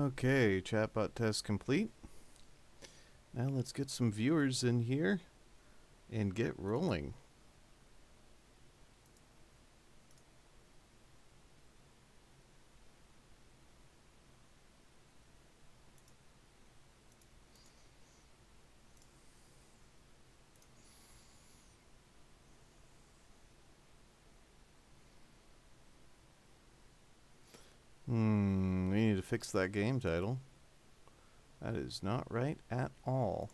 Okay, chatbot test complete. Now let's get some viewers in here and get rolling. We need to fix that game title. That is not right at all.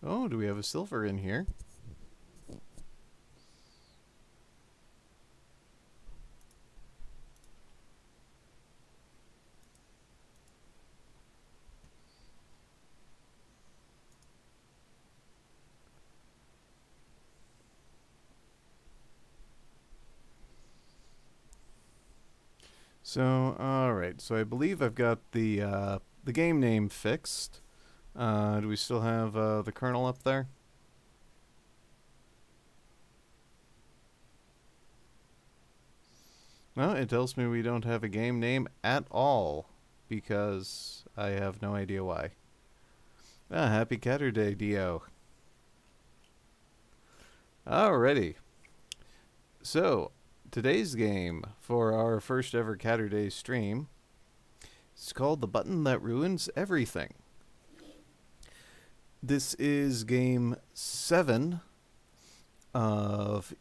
Oh, do we have a silver in here? So, alright, so I believe I've got the game name fixed. Do we still have the kernel up there? No, it tells me we don't have a game name at all, because I have no idea why. Ah, happy Caturday, Dio. Alrighty. So, today's game for our first ever Caturday stream is called The Button That Ruins Everything. This is game 7 of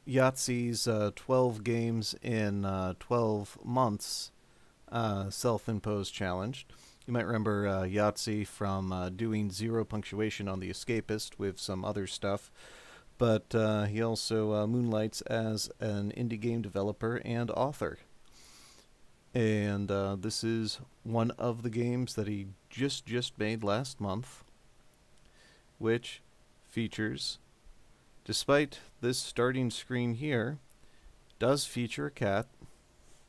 Yahtzee's 12 games in 12 months self-imposed challenge. You might remember Yahtzee from doing 0 punctuation on The Escapist with some other stuff, but he also moonlights as an indie game developer and author. And this is one of the games that he just made last month, which features, despite this starting screen here, does feature a cat,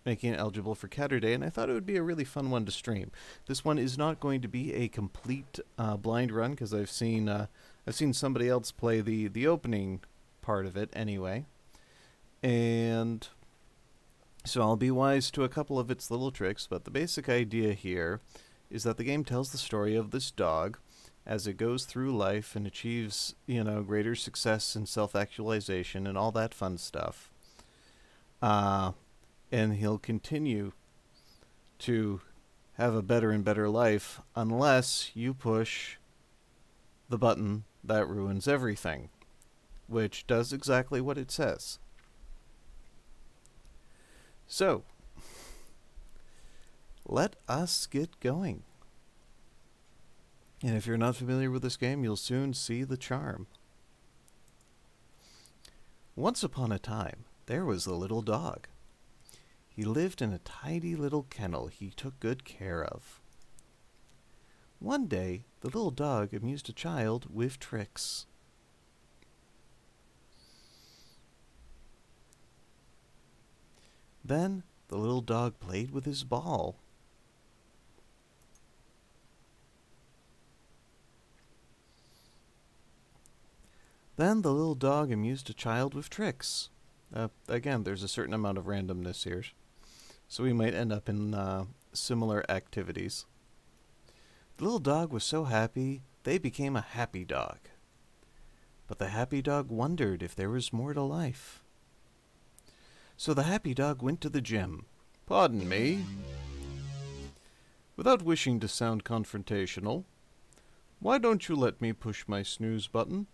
making it eligible for Caturday, and I thought it would be a really fun one to stream. This one is not going to be a complete blind run, because I've seen somebody else play the opening part of it anyway, and so I'll be wise to a couple of its little tricks. But the basic idea here is that the game tells the story of this dog as it goes through life and achieves, greater success and self-actualization and all that fun stuff. And he'll continue to have a better and better life unless you push the button that ruins everything, which does exactly what it says. So, let us get going. And if you're not familiar with this game, you'll soon see the charm. Once upon a time, there was a little dog. He lived in a tidy little kennel he took good care of. One day, the little dog amused a child with tricks. Then, the little dog played with his ball. Then the little dog amused a child with tricks. Again, there's a certain amount of randomness here, so we might end up in similar activities. The little dog was so happy, they became a happy dog. But the happy dog wondered if there was more to life. So the happy dog went to the gym. Pardon me. Without wishing to sound confrontational, why don't you let me push my snooze button?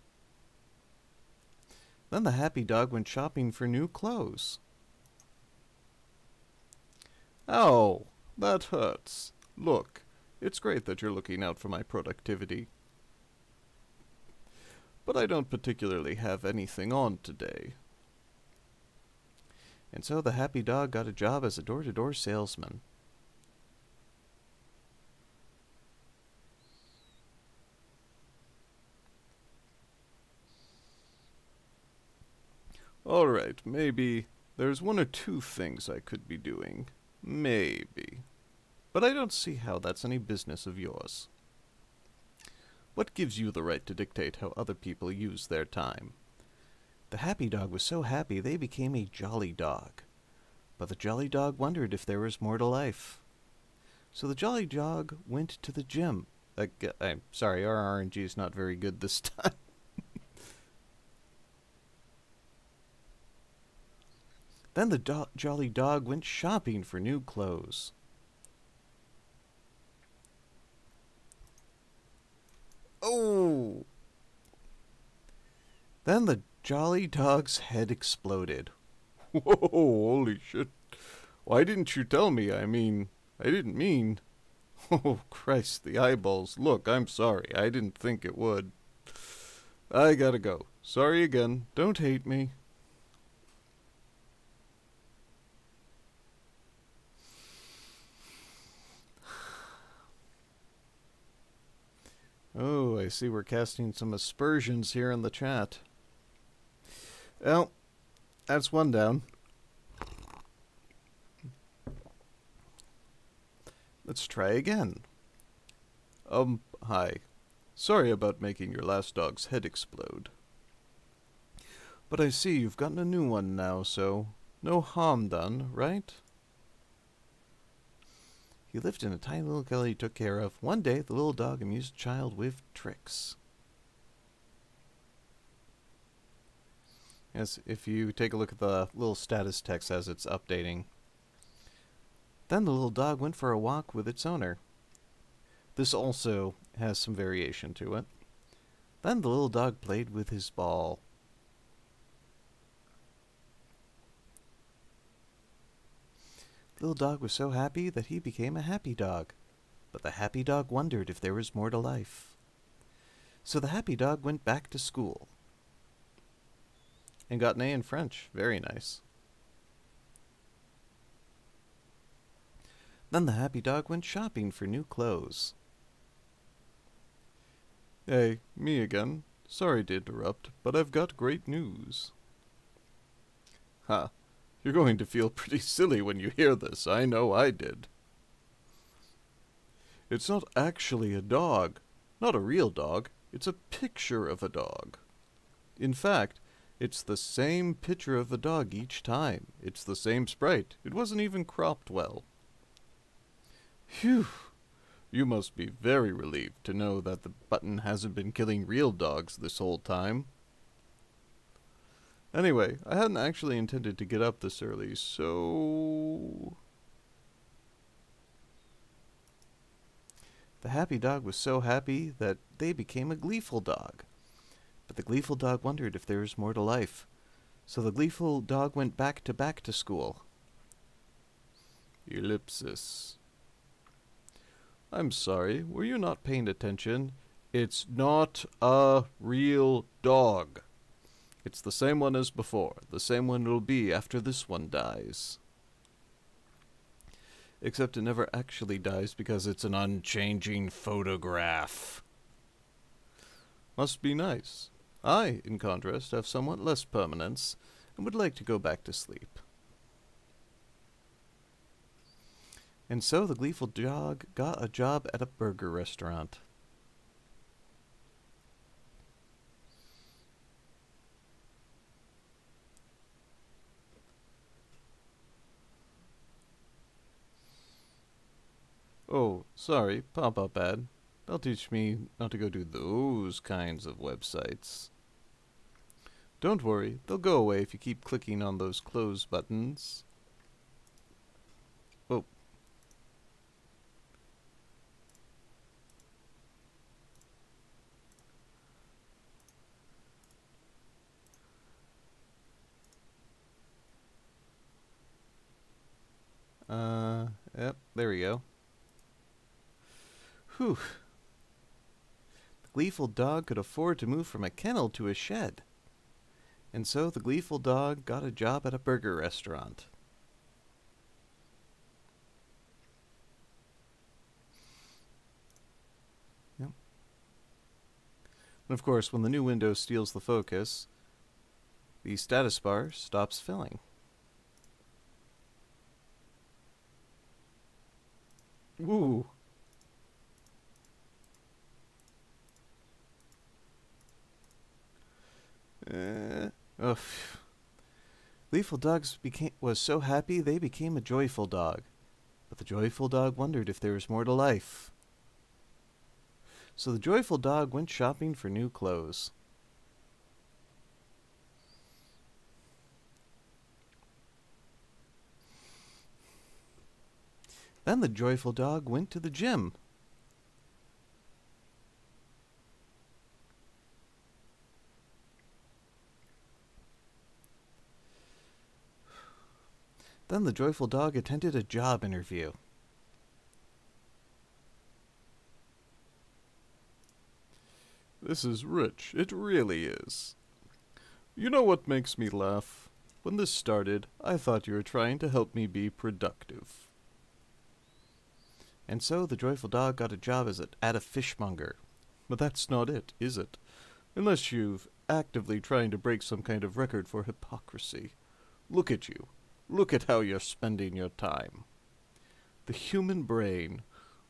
Then the happy dog went shopping for new clothes. Ow, that hurts. Look, it's great that you're looking out for my productivity. But I don't particularly have anything on today. And so the happy dog got a job as a door-to-door salesman. Alright, maybe there's one or two things I could be doing. Maybe. But I don't see how that's any business of yours. What gives you the right to dictate how other people use their time? The happy dog was so happy they became a jolly dog. But the jolly dog wondered if there was more to life. So the jolly dog went to the gym. I'm sorry, our RNG is not very good this time. Then the jolly dog went shopping for new clothes. Oh! Then the jolly dog's head exploded. Whoa, holy shit. Why didn't you tell me? I didn't mean... Oh, Christ, the eyeballs. Look, I'm sorry. I didn't think it would. I gotta go. Sorry again. Don't hate me. Oh, I see we're casting some aspersions here in the chat. Well, that's one down. Let's try again. Hi. Sorry about making your last dog's head explode. But I see you've gotten a new one now, so no harm done, right? He lived in a tiny little gully he took care of. One day, the little dog amused the child with tricks. Yes, if you take a look at the little status text as it's updating. Then the little dog went for a walk with its owner. This also has some variation to it. Then the little dog played with his ball. The little dog was so happy that he became a happy dog. But the happy dog wondered if there was more to life. So the happy dog went back to school. And got an A in French. Very nice. Then the happy dog went shopping for new clothes. Hey, me again. Sorry to interrupt, but I've got great news. Ha. You're going to feel pretty silly when you hear this. I know I did. It's not actually a dog. Not a real dog. It's a picture of a dog. In fact, it's the same picture of the dog each time. It's the same sprite. It wasn't even cropped well. Phew. You must be very relieved to know that the button hasn't been killing real dogs this whole time. Anyway, I hadn't actually intended to get up this early, so... The happy dog was so happy that they became a gleeful dog. But the gleeful dog wondered if there was more to life. So the gleeful dog went back to school. Ellipsis. I'm sorry, were you not paying attention? It's not a real dog. It's the same one as before. The same one it'll be after this one dies. Except it never actually dies because it's an unchanging photograph. Must be nice. I, in contrast, have somewhat less permanence and would like to go back to sleep. And so the gleeful dog got a job at a burger restaurant. Oh, sorry, pop-up ad. They'll teach me not to go to those kinds of websites. Don't worry, they'll go away if you keep clicking on those close buttons. Oh. Yep, there we go. Whew. The gleeful dog could afford to move from a kennel to a shed. And so the gleeful dog got a job at a burger restaurant. Yep. And of course, when the new window steals the focus, the status bar stops filling. Ooh. Oh. Gleeful dogs was so happy they became a joyful dog. But the joyful dog wondered if there was more to life. So the joyful dog went shopping for new clothes. Then the joyful dog went to the gym. Then the joyful dog attended a job interview. This is rich. It really is. You know what makes me laugh? When this started, I thought you were trying to help me be productive. And so the joyful dog got a job at a fishmonger. But that's not it, is it? Unless you've actively trying to break some kind of record for hypocrisy. Look at you. Look at how you're spending your time. The human brain,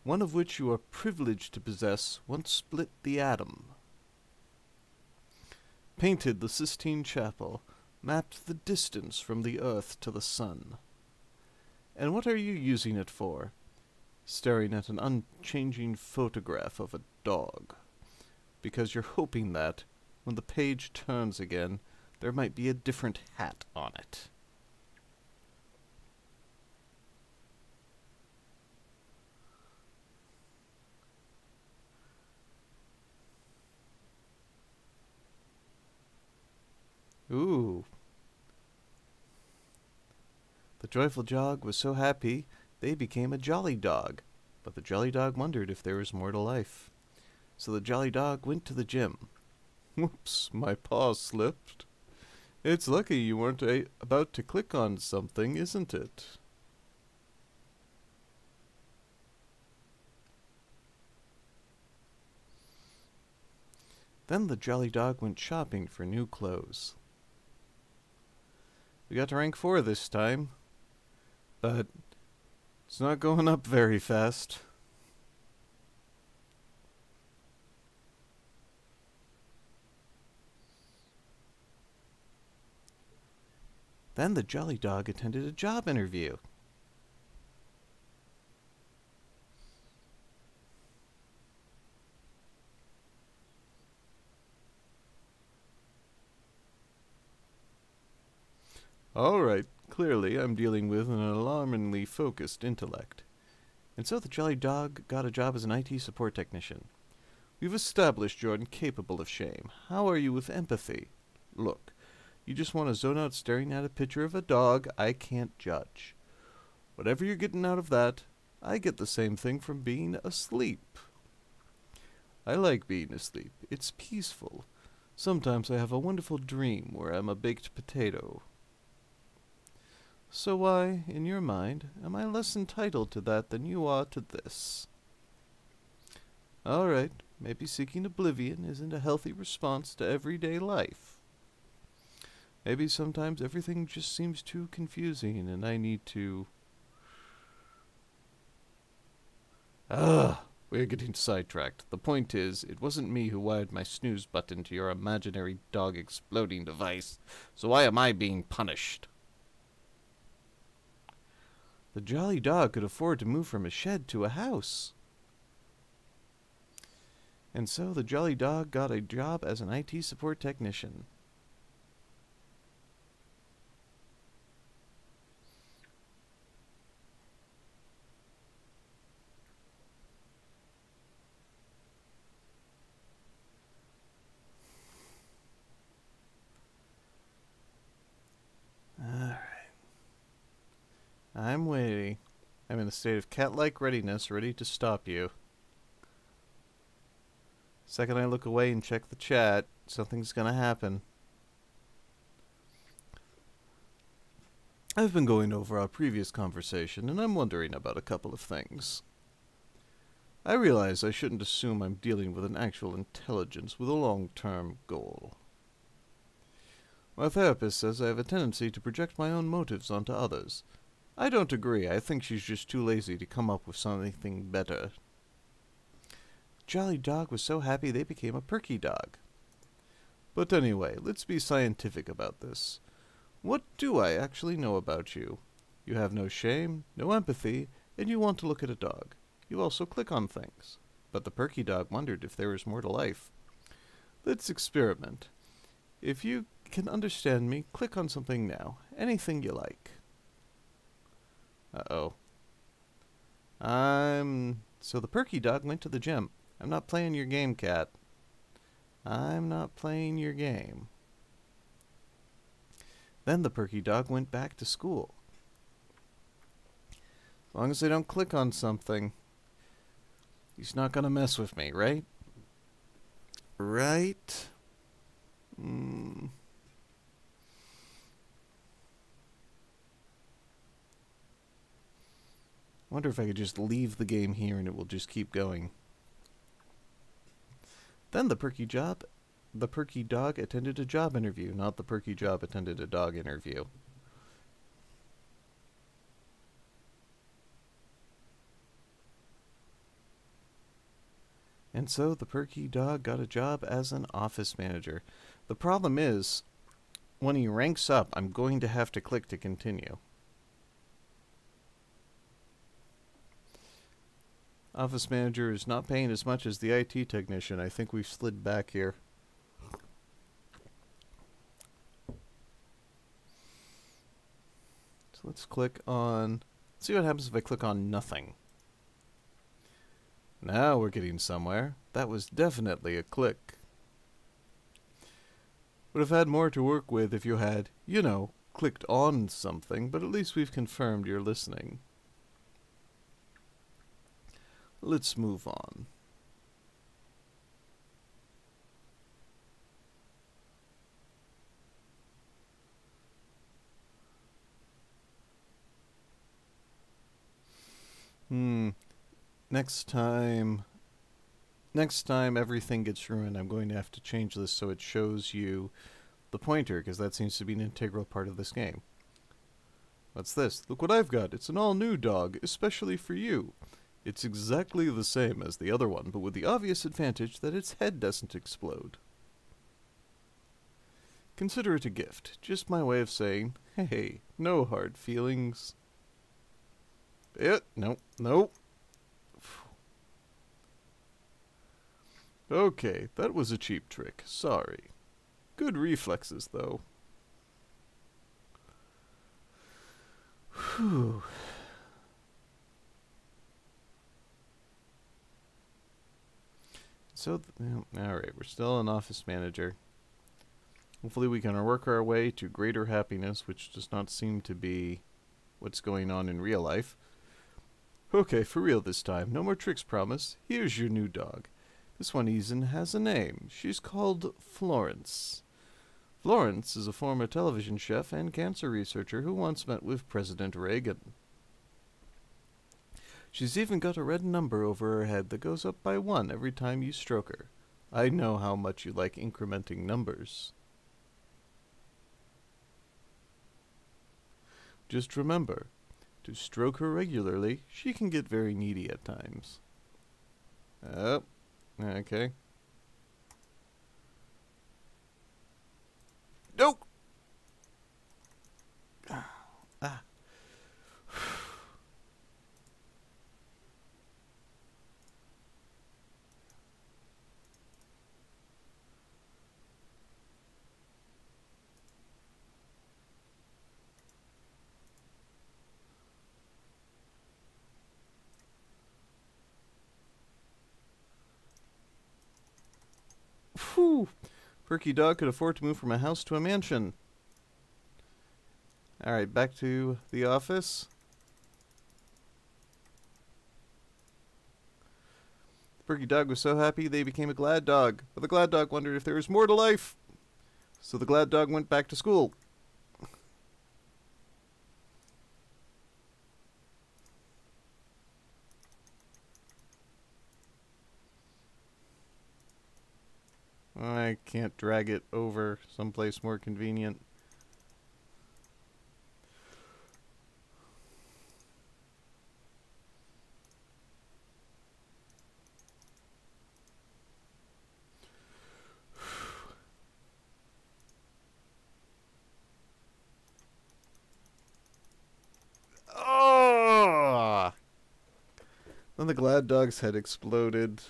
one of which you are privileged to possess, once split the atom. Painted the Sistine Chapel, mapped the distance from the earth to the sun. And what are you using it for? Staring at an unchanging photograph of a dog. Because you're hoping that, when the page turns again, there might be a different hat on it. Ooh. The joyful dog was so happy, they became a jolly dog. But the jolly dog wondered if there was more to life. So the jolly dog went to the gym. Whoops, my paw slipped. It's lucky you weren't about to click on something, isn't it? Then the jolly dog went shopping for new clothes. We got to rank 4 this time, but it's not going up very fast. Then the jolly dog attended a job interview. All right, clearly I'm dealing with an alarmingly focused intellect. And so the jolly dog got a job as an IT support technician. We've established you're incapable of shame. How are you with empathy? Look, you just want to zone out staring at a picture of a dog. I can't judge. Whatever you're getting out of that, I get the same thing from being asleep. I like being asleep. It's peaceful. Sometimes I have a wonderful dream where I'm a baked potato. So why, in your mind, am I less entitled to that than you are to this? All right, maybe seeking oblivion isn't a healthy response to everyday life. Maybe sometimes everything just seems too confusing and I need to... We're getting sidetracked. The point is, it wasn't me who wired my snooze button to your imaginary dog exploding device, so why am I being punished? The jolly dog could afford to move from a shed to a house. And so the jolly dog got a job as an IT support technician. Alright. I'm waiting. I'm in a state of cat-like readiness, ready to stop you. Second I look away and check the chat, something's gonna happen. I've been going over our previous conversation, and I'm wondering about a couple of things. I realize I shouldn't assume I'm dealing with an actual intelligence with a long-term goal. My therapist says I have a tendency to project my own motives onto others. I don't agree. I think she's just too lazy to come up with something better. Jolly Dog was so happy they became a perky dog. But anyway, let's be scientific about this. What do I actually know about you? You have no shame, no empathy, and you want to look at a dog. You also click on things. But the perky dog wondered if there was more to life. Let's experiment. If you can understand me, click on something now. Anything you like. Uh-oh. So the perky dog went to the gym. I'm not playing your game, cat. I'm not playing your game. Then the perky dog went back to school. As long as I don't click on something, he's not gonna mess with me, right? Right? I wonder if I could just leave the game here and it will just keep going. Then the perky dog attended a job interview, not the perky job attended a dog interview. And so the perky dog got a job as an office manager. The problem is, when he ranks up, I'm going to have to click to continue. Office manager is not paying as much as the IT technician. I think we've slid back here. So let's click on... see what happens if I click on nothing. Now we're getting somewhere. That was definitely a click. Would have had more to work with if you had, you know, clicked on something, but at least we've confirmed you're listening. Let's move on. Next time everything gets ruined, I'm going to have to change this so it shows you the pointer, because that seems to be an integral part of this game. What's this? Look what I've got. It's an all-new dog, especially for you. It's exactly the same as the other one, but with the obvious advantage that its head doesn't explode. Consider it a gift. Just my way of saying, hey, no hard feelings. Nope. Okay, that was a cheap trick. Sorry. Good reflexes, though. Whew. So, alright, we're still an office manager. Hopefully we can work our way to greater happiness, which does not seem to be what's going on in real life. Okay, for real this time. No more tricks, promise. Here's your new dog. This one even has a name. She's called Florence. Florence is a former television chef and cancer researcher who once met with President Reagan. She's even got a red number over her head that goes up by 1 every time you stroke her. I know how much you like incrementing numbers. Just remember, to stroke her regularly, she can get very needy at times. Oh, okay. Nope! Ah. Whew. Perky dog could afford to move from a house to a mansion. Alright, back to the office. Perky Dog was so happy they became a glad dog, but the glad dog wondered if there was more to life. So the glad dog went back to school. I can't drag it over someplace more convenient. Oh! Then the glad dog's head exploded.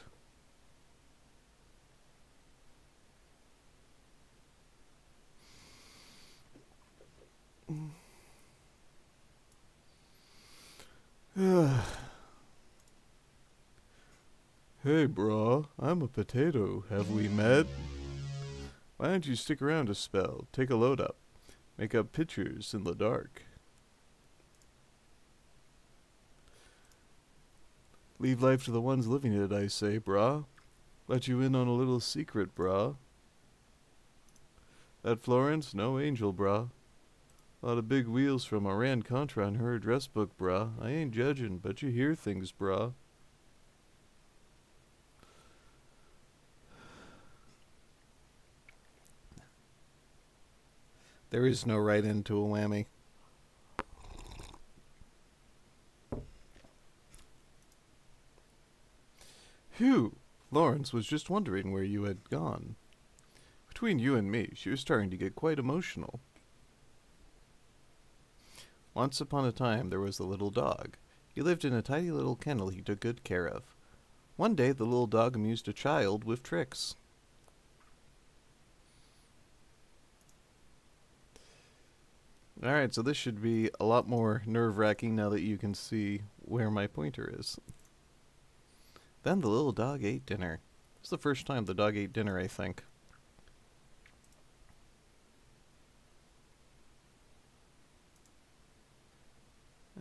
Hey, brah, I'm a potato. Have we met? Why don't you stick around a spell? Take a load up. Make up pictures in the dark. Leave life to the ones living it, I say, brah. Let you in on a little secret, brah. That Florence, no angel, brah. Lot of big wheels from Iran Contra in her address book, brah. I ain't judging, but you hear things, brah. There is no right into a whammy. Phew! Florence was just wondering where you had gone. Between you and me, she was starting to get quite emotional. Once upon a time, there was a little dog. He lived in a tiny little kennel he took good care of. One day, the little dog amused a child with tricks. Alright, so this should be a lot more nerve-wracking now that you can see where my pointer is. Then the little dog ate dinner. It's the first time the dog ate dinner, I think.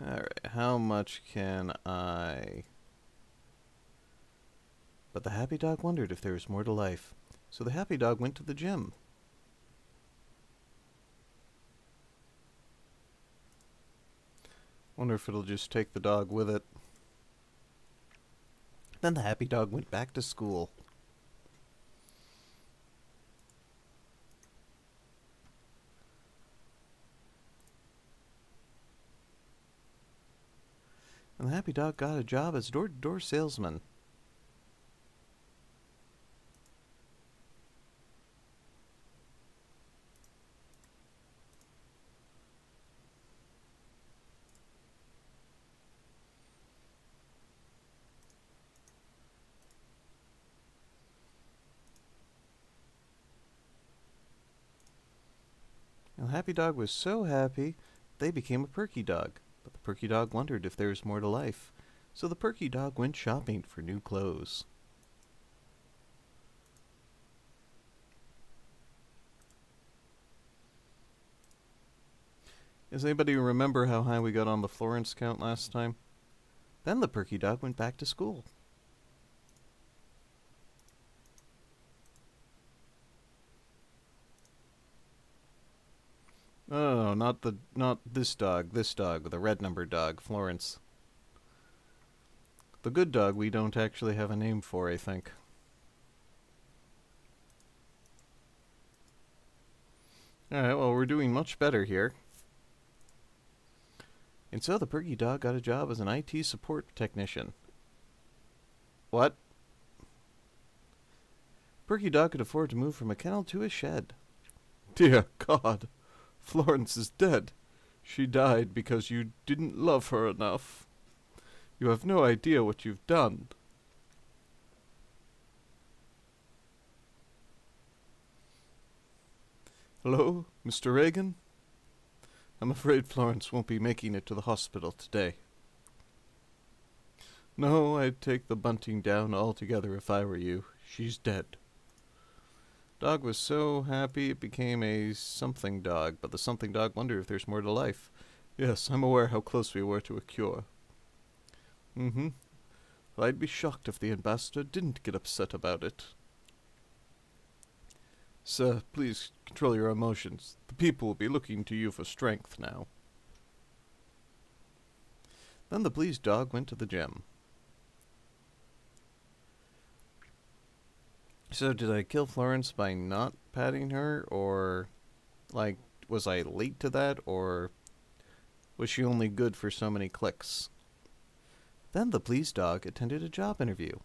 Alright, how much can I... But the happy dog wondered if there was more to life. So the happy dog went to the gym. Wonder if it'll just take the dog with it. Then the happy dog went back to school. And the happy dog got a job as door-to-door salesman. And the happy dog was so happy, they became a perky dog. But the perky dog wondered if there was more to life. So the perky dog went shopping for new clothes. Does anybody remember how high we got on the Florence count last time? Then the perky dog went back to school. Oh, not this dog, the red numbered dog, Florence. The good dog we don't actually have a name for, I think. Alright, well, we're doing much better here. And so the perky dog got a job as an IT support technician. What? Perky dog could afford to move from a kennel to a shed. Dear God, Florence is dead. She died because you didn't love her enough. You have no idea what you've done. Hello, Mr. Reagan? I'm afraid Florence won't be making it to the hospital today. No, I'd take the bunting down altogether if I were you. She's dead. Dog was so happy it became a something dog, but the something dog wondered if there's more to life. Yes, I'm aware how close we were to a cure. Well, I'd be shocked if the ambassador didn't get upset about it. Sir, please control your emotions. The people will be looking to you for strength now. Then the police dog went to the gym. So did I kill Florence by not patting her, or, like, was I late to that, or was she only good for so many clicks? Then the police dog attended a job interview.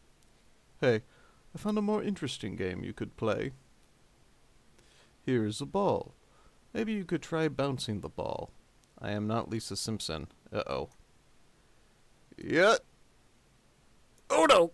Hey, I found a more interesting game you could play. Here's a ball. Maybe you could try bouncing the ball. I am not Lisa Simpson. Uh-oh. Yeah. Oh no!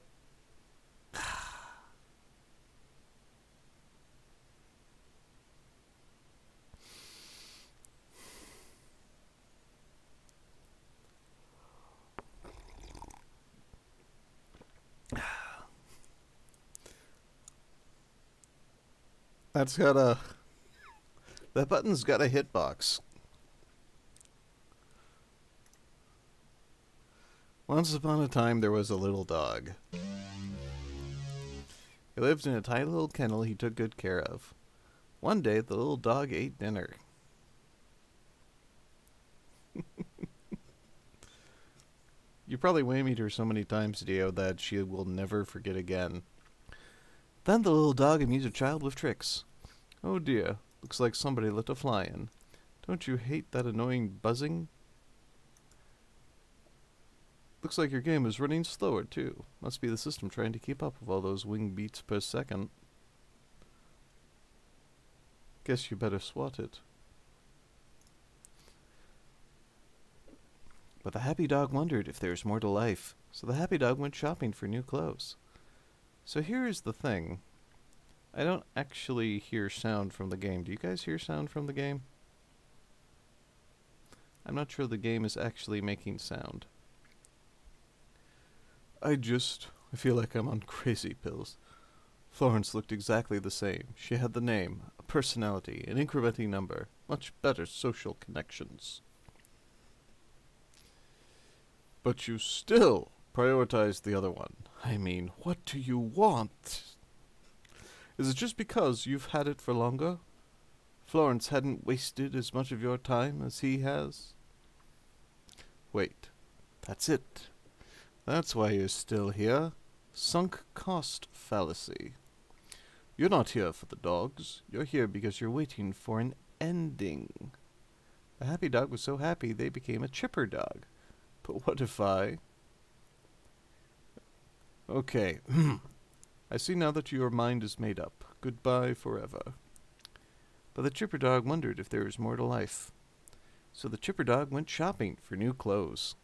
That's got a... That button's got a hitbox. Once upon a time, there was a little dog. He lived in a tiny little kennel he took good care of. One day, the little dog ate dinner. You probably waymeed her so many times, Dio, that she will never forget again. Then the little dog amused a child with tricks. Oh dear, looks like somebody let a fly in. Don't you hate that annoying buzzing? Looks like your game is running slower, too. Must be the system trying to keep up with all those wing beats per second. Guess you better swat it. But the happy dog wondered if there was more to life, so the happy dog went shopping for new clothes. So here is the thing. I don't actually hear sound from the game. Do you guys hear sound from the game? I'm not sure the game is actually making sound. I feel like I'm on crazy pills. Florence looked exactly the same. She had the name, a personality, an incrementing number, much better social connections. But you still prioritize the other one. I mean, what do you want? Is it just because you've had it for longer? Florence hadn't wasted as much of your time as he has? Wait, that's it. That's why you're still here. Sunk cost fallacy. You're not here for the dogs. You're here because you're waiting for an ending. The happy dog was so happy they became a chipper dog. But what if I... Okay. I see now that your mind is made up. Goodbye forever. But the chipper dog wondered if there was more to life. So the chipper dog went shopping for new clothes.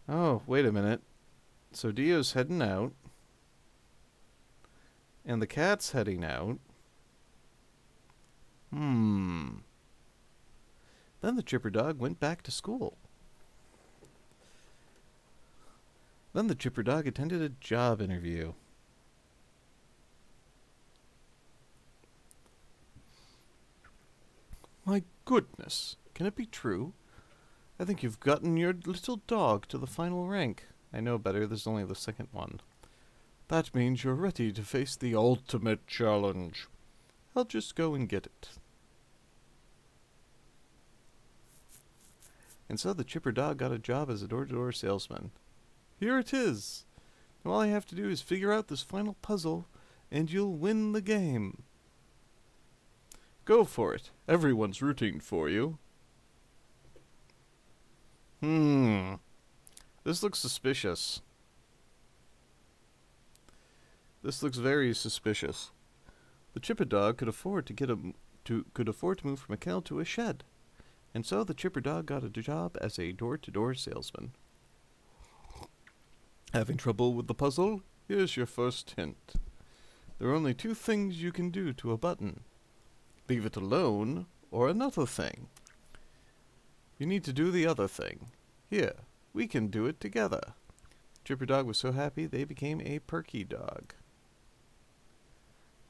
Oh, wait a minute. So Dio's heading out. And the cat's heading out. Then the chipper dog went back to school. Then the chipper dog attended a job interview. My goodness, can it be true? I think you've gotten your little dog to the final rank. I know better, there's only the second one. That means you're ready to face the ultimate challenge. I'll just go and get it. And so the chipper dog got a job as a door-to-door salesman. Here it is. Now all I have to do is figure out this final puzzle, and you'll win the game. Go for it. Everyone's rooting for you. This looks suspicious. This looks very suspicious. The chipper dog could afford to move from a kennel to a shed. And so the chipper dog got a job as a door-to-door salesman. Having trouble with the puzzle? Here's your first hint. There are only two things you can do to a button. Leave it alone, or another thing. You need to do the other thing. Here, we can do it together. Chipper dog was so happy they became a perky dog.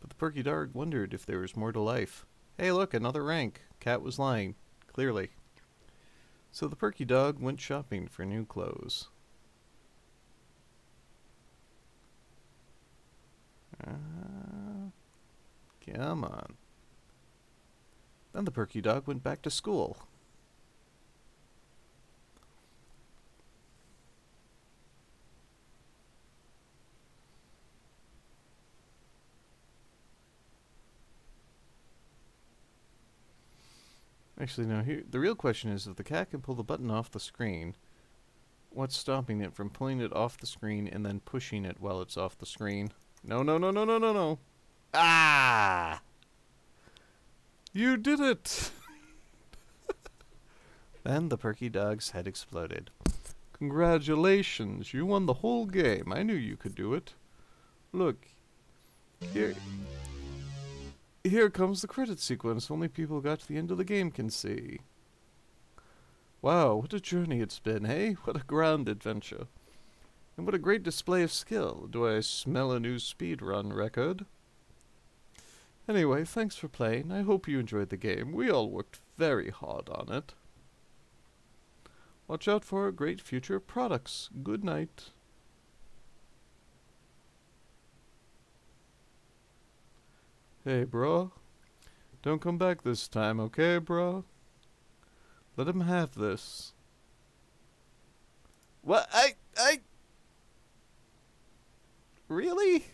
But the perky dog wondered if there was more to life. Hey look, another rank. Cat was lying. Clearly. So the perky dog went shopping for new clothes. Come on. Then the perky dog went back to school. Actually, no, here, the real question is, if the cat can pull the button off the screen, what's stopping it from pulling it off the screen and then pushing it while it's off the screen? No, no, no, no, no, no, no. Ah! You did it! Then the perky dog's head exploded. Congratulations, you won the whole game. I knew you could do it. Look, here comes the credit sequence only people got to the end of the game can see. Wow, what a journey it's been, hey? What a grand adventure. And what a great display of skill. Do I smell a new speedrun record? Anyway, thanks for playing. I hope you enjoyed the game. We all worked very hard on it. Watch out for our great future products. Good night. Hey, bro. Don't come back this time, okay, bro? Let him have this. What? Really?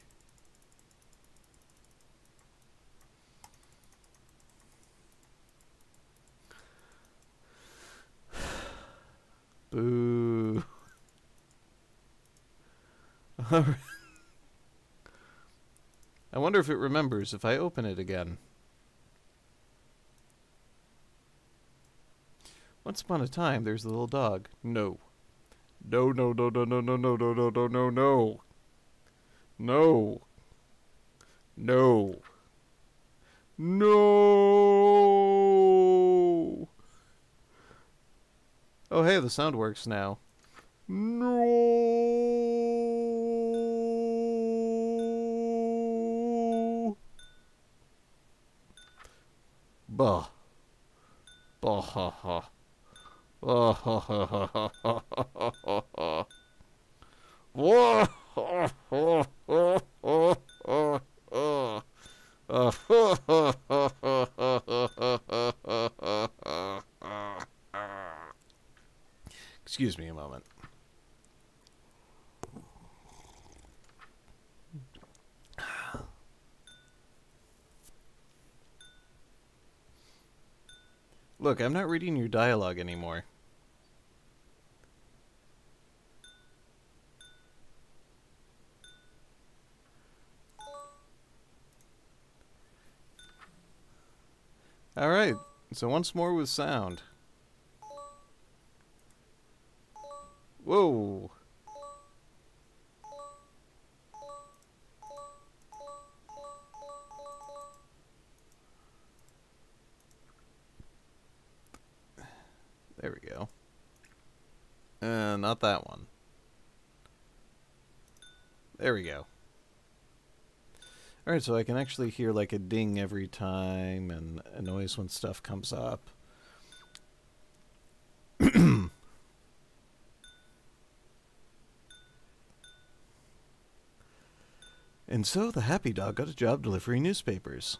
Boo. I wonder if it remembers if I open it again. Once upon a time, there's the little dog. No. No, no, no, no, no, no, no, no, no, no, no, no. No. No. No. Oh, hey, the sound works now. No. Bah. Bah ha ha. Bah ha ha ha ha ha ha ha. Whoa. Excuse me a moment. Look, I'm not reading your dialogue anymore. Alright, so once more with sound. Whoa! There we go. Not that one. There we go. Alright, so I can actually hear like a ding every time and a noise when stuff comes up. And so the happy dog got a job delivering newspapers.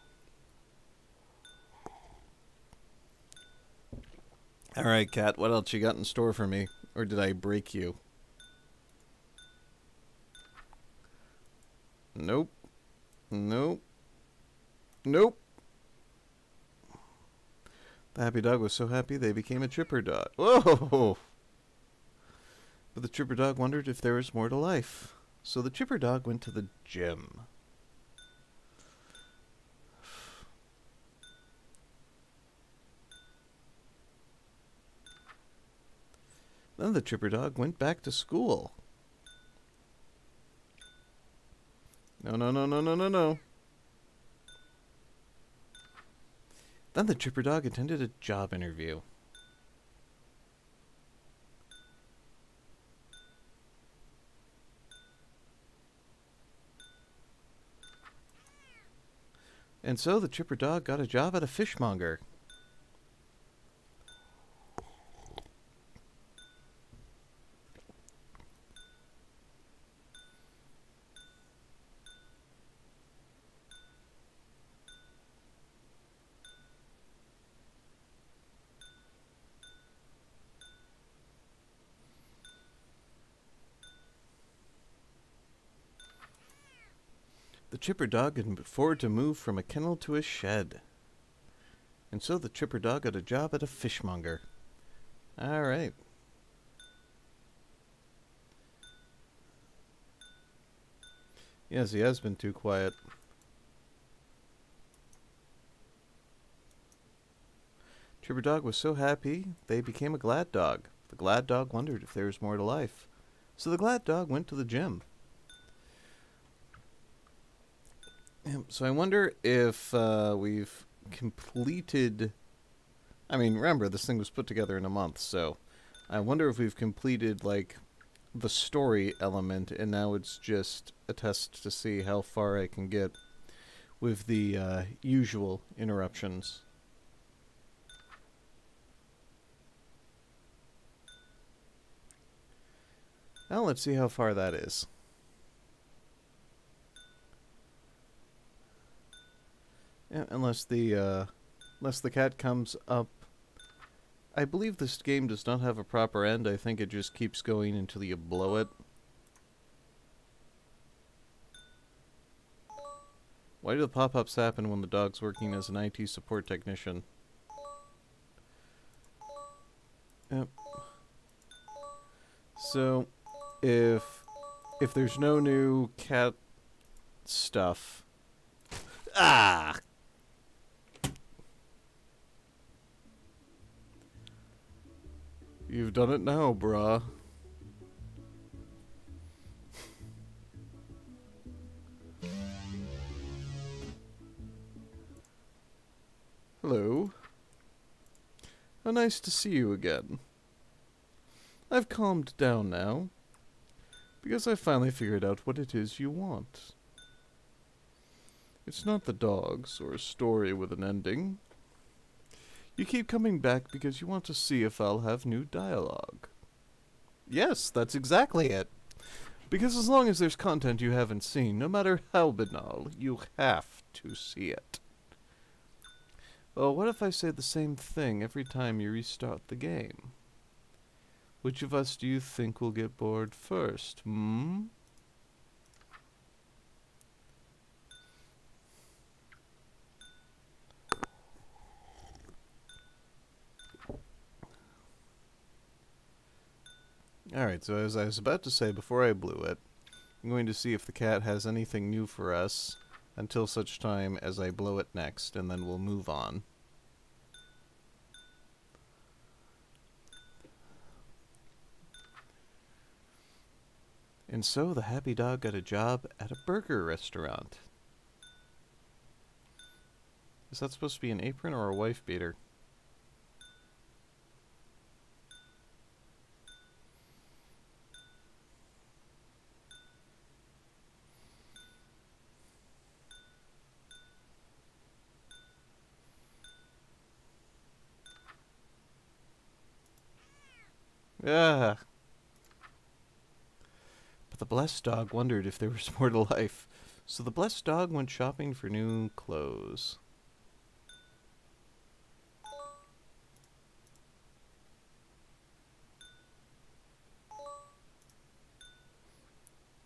Alright, Cat, what else you got in store for me? Or did I break you? Nope. Nope. Nope. The happy dog was so happy they became a chipper dog. Whoa! But the chipper dog wondered if there was more to life. So the chipper dog went to the gym. Then the chipper dog went back to school. No, no, no, no, no, no, no. Then the chipper dog attended a job interview. And so the chipper dog got a job at a fishmonger. chipper dog can afford to move from a kennel to a shed. And so the chipper dog got a job at a fishmonger. Alright. Yes, he has been too quiet. Chipper dog was so happy, they became a glad dog. The glad dog wondered if there was more to life. So the glad dog went to the gym. So I wonder if we've completed... I mean, remember, this thing was put together in a month, so... I wonder if we've completed, like, the story element, and now it's just a test to see how far I can get with the usual interruptions. Well, let's see how far that is. Yeah, unless the cat comes up. I believe this game does not have a proper end. I think it just keeps going until you blow it. Why do the pop-ups happen when the dog's working as an IT support technician? Yep. So, if there's no new cat stuff... Ah! You've done it now, bruh. Hello. How nice to see you again. I've calmed down now, because I finally figured out what it is you want. It's not the dogs, or a story with an ending. You keep coming back because you want to see if I'll have new dialogue. Yes, that's exactly it. Because as long as there's content you haven't seen, no matter how banal, you have to see it. Well, what if I say the same thing every time you restart the game? Which of us do you think will get bored first, hmm? Alright, so as I was about to say before I blew it, I'm going to see if the cat has anything new for us until such time as I blow it next, and then we'll move on. And so the happy dog got a job at a burger restaurant. Is that supposed to be an apron or a wife beater? Ah. But the blessed dog wondered if there was more to life. So the blessed dog went shopping for new clothes.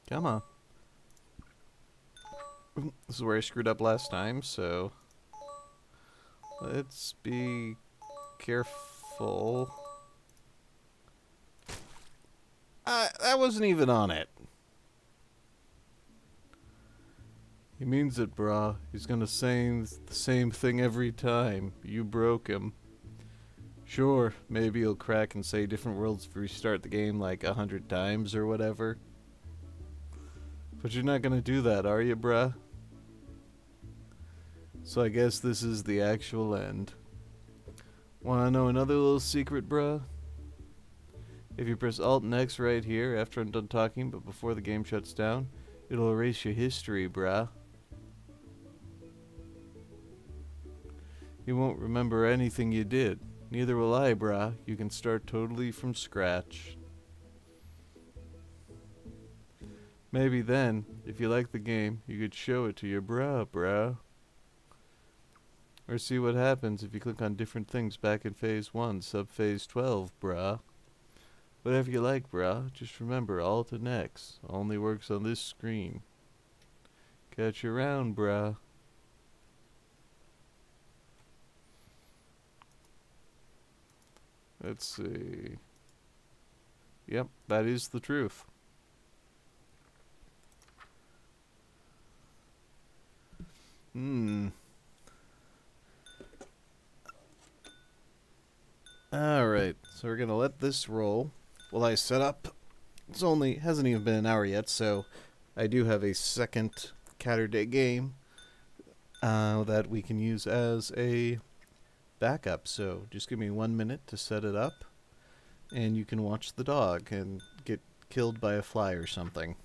Come on. This is where I screwed up last time, so... let's be careful. That wasn't even on it. He means it, brah. He's gonna say the same thing every time. You broke him. Sure, maybe he'll crack and say different worlds if we restart the game like 100 times or whatever. But you're not gonna do that, are you, bruh? So I guess this is the actual end. Wanna know another little secret, bruh? If you press Alt and X right here after I'm done talking, but before the game shuts down, it'll erase your history, bruh. You won't remember anything you did. Neither will I, bruh. You can start totally from scratch. Maybe then, if you like the game, you could show it to your bruh. Or see what happens if you click on different things back in Phase 1, Sub-Phase 12, bruh. Whatever you like, bruh. Just remember, Alt and X only works on this screen. Catch you around, bruh. Let's see. Yep, that is the truth. Alright, so we're gonna let this roll while I set up. Hasn't even been an hour yet, so I do have a second Caturday game that we can use as a backup. So just give me 1 minute to set it up, and you can watch the dog and get killed by a fly or something.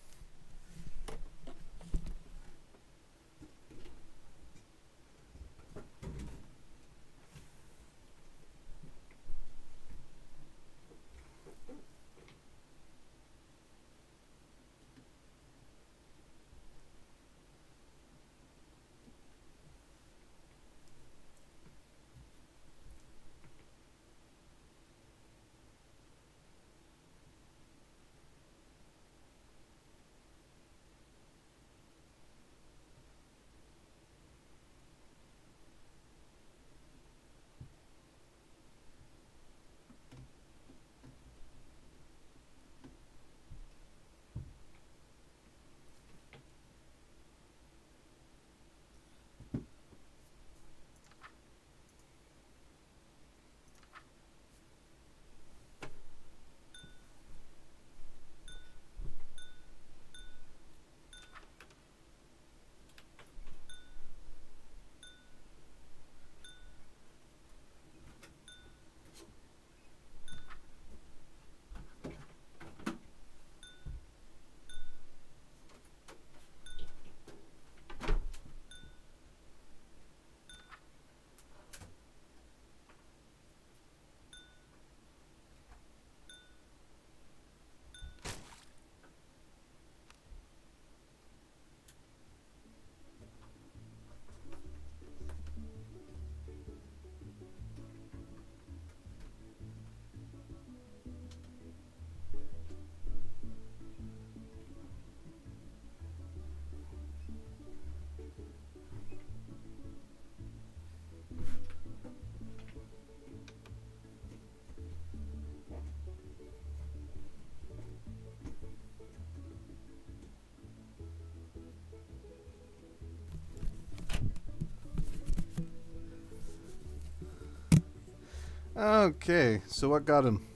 Okay, so what got him?